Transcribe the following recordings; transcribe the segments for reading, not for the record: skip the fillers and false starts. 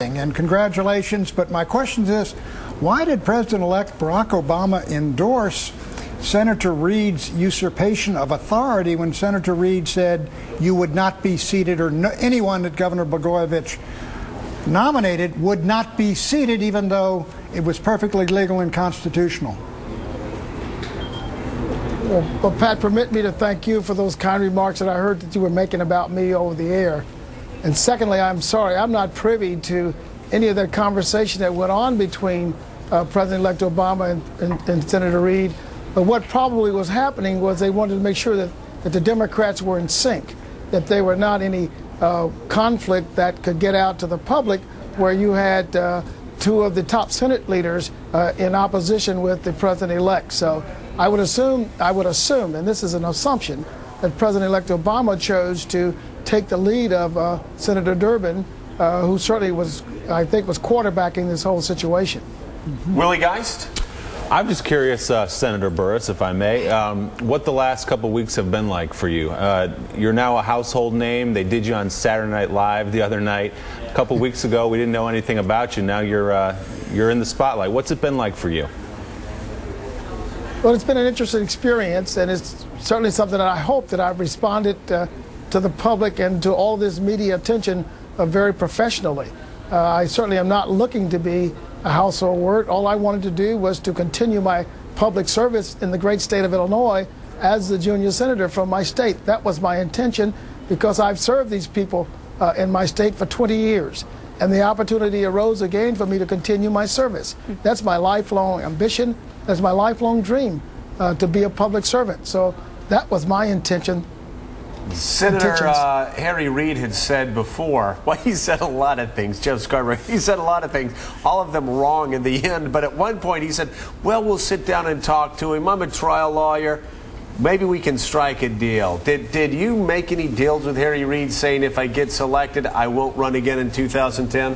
And congratulations, but my question is this: why did President-elect Barack Obama endorse Senator Reid's usurpation of authority when Senator Reid said you would not be seated, or anyone that Governor Blagojevich nominated would not be seated, even though it was perfectly legal and constitutional? Well, Pat, permit me to thank you for those kind remarks that I heard that you were making about me over the air. And secondly, I'm sorry, I'm not privy to any of that conversation that went on between President-elect Obama and Senator Reid. But what probably was happening was they wanted to make sure that the Democrats were in sync, that there were not any conflict that could get out to the public, where you had two of the top Senate leaders in opposition with the President-elect. So I would assume, and this is an assumption, that President-elect Obama chose to take the lead of Senator Durbin, who certainly was, I think, was quarterbacking this whole situation. Willie Geist? I'm just curious, Senator Burris, if I may, what the last couple weeks have been like for you. You're now a household name. They did you on Saturday Night Live the other night. A couple weeks ago, we didn't know anything about you. Now you're in the spotlight. What's it been like for you? Well, it's been an interesting experience, and it's certainly something that I hope that I've responded to the public and to all this media attention very professionally. I certainly am not looking to be a household word. All I wanted to do was to continue my public service in the great state of Illinois as the junior senator from my state. That was my intention, because I've served these people in my state for 20 years. And the opportunity arose again for me to continue my service. That's my lifelong ambition. That's my lifelong dream, to be a public servant. So that was my intention. Senator Harry Reid had said before, well, he said a lot of things, Joe Scarborough, he said a lot of things, all of them wrong in the end, but at one point he said, well, we'll sit down and talk to him. I'm a trial lawyer. Maybe we can strike a deal. Did you make any deals with Harry Reid saying, if I get selected, I won't run again in 2010?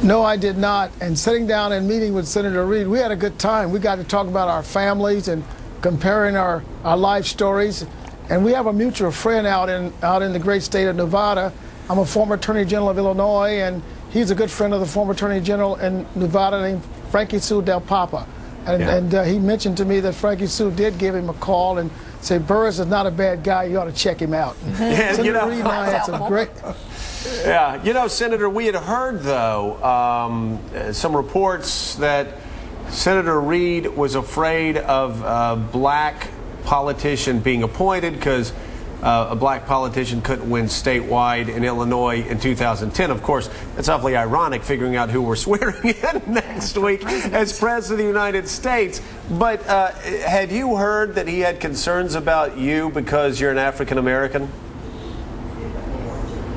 No, I did not. And sitting down and meeting with Senator Reid, we had a good time. We got to talk about our families and comparing our life stories. And we have a mutual friend out in the great state of Nevada. I'm a former Attorney General of Illinois, and he's a good friend of the former Attorney General in Nevada named Frankie Sue Del Papa. And he mentioned to me that Frankie Sue did give him a call and say, Burris is not a bad guy, you ought to check him out. Yeah, Senator Reid and I had some great... Yeah, you know, Senator, we had heard, though, some reports that Senator Reid was afraid of a black politician being appointed because a black politician couldn't win statewide in Illinois in 2010. Of course, that's awfully ironic, figuring out who we're swearing in next week as President of the United States. But had you heard that he had concerns about you because you're an African American?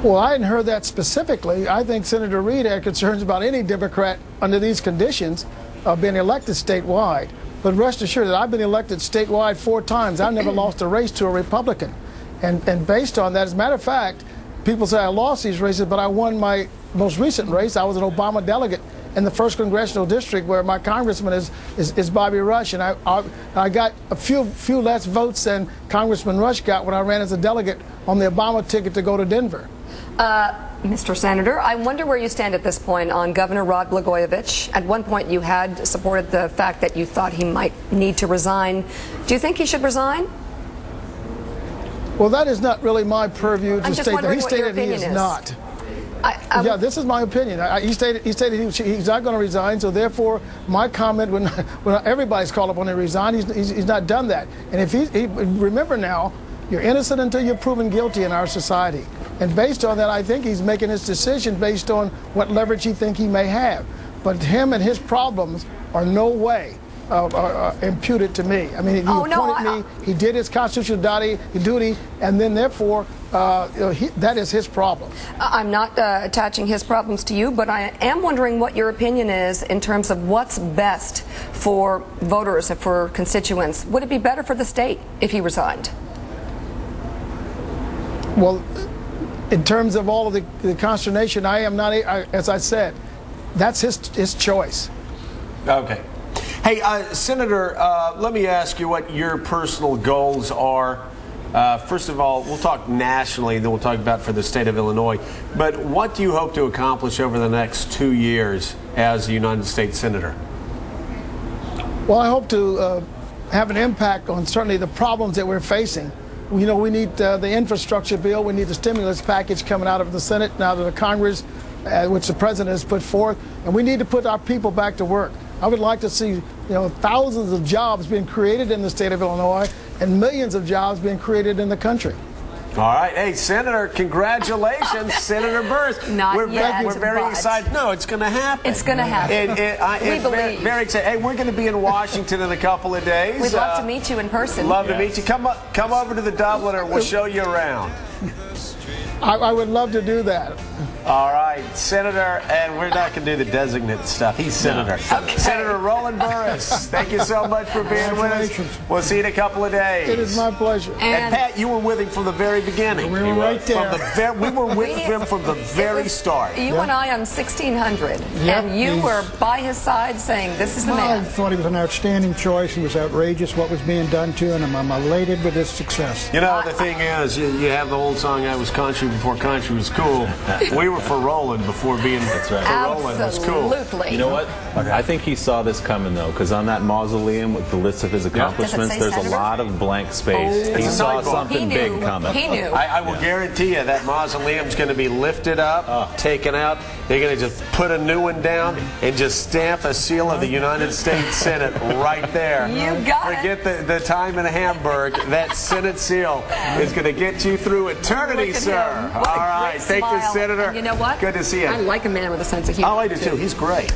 Well, I hadn't heard that specifically. I think Senator Reid had concerns about any Democrat under these conditions being elected statewide. But rest assured that I've been elected statewide 4 times. I've never lost a race to a Republican. And based on that, as a matter of fact, people say I lost these races, but I won my most recent race. I was an Obama delegate in the 1st Congressional District, where my congressman is Bobby Rush, and I got a few less votes than Congressman Rush got when I ran as a delegate on the Obama ticket to go to Denver. Mr. Senator, I wonder where you stand at this point on Governor Rod Blagojevich. At one point you had supported the fact that you thought he might need to resign. Do you think he should resign? Well, that is not really my purview to state that. He stated he is not. Yeah, this is my opinion. He stated he's not going to resign, so therefore my comment when everybody's called upon to resign, he's not done that. And if remember now, you're innocent until you're proven guilty in our society. And based on that, I think he's making his decision based on what leverage he thinks he may have. But him and his problems are no way imputed to me. I mean, he appointed me, he did his constitutional duty, and then therefore that is his problem. I'm not attaching his problems to you, but I am wondering what your opinion is in terms of what's best for voters and for constituents. Would it be better for the state if he resigned? Well, in terms of all of the consternation, I am not, as I said, that's his choice. Okay. Hey, Senator, let me ask you what your personal goals are First of all, we'll talk nationally, then we'll talk about for the state of Illinois. But what do you hope to accomplish over the next 2 years as a United States Senator? Well, I hope to have an impact on certainly the problems that we're facing. You know, we need the infrastructure bill. We need the stimulus package coming out of the Senate and out of the Congress, which the president has put forth. And we need to put our people back to work. I would like to see, thousands of jobs being created in the state of Illinois and millions of jobs being created in the country. All right. Hey, Senator, congratulations, Senator Burris. Not yet, we're very excited. No, it's going to happen. It's going to happen. We believe. Very excited. Hey, we're going to be in Washington in a couple of days. We'd love to meet you in person. Love to meet you. Come over to the Dubliner. We'll show you around. I would love to do that. All right, Senator, and we're not going to do the designate stuff. He's Senator. No. Okay. Senator Roland Burris, thank you so much for being with us. We'll see you in a couple of days. It is my pleasure. And Pat, you were with him from the very beginning. We were right there. We were with him from the very start. You and I on 1600, and you were by his side saying, this is the man. I thought he was an outstanding choice. He was outrageous what was being done to him, and I'm elated with his success. You know, the thing is, you have the old song, I was country before country was cool. We were for Roland before being for Roland was cool. Absolutely. You know what? I think he saw this coming, though, because on that mausoleum with the list of his accomplishments, there's a lot of blank space. He saw something big coming. He knew. I will guarantee you that mausoleum's going to be lifted up, taken out. They're going to just put a new one down and just stamp a seal of the United States Senate right there. You got it. Forget the time in Hamburg. That Senate seal is going to get you through eternity, sir. All right. Thank you, Senator. And you know what? Good to see you. I like a man with a sense of humor. I do too. He's great.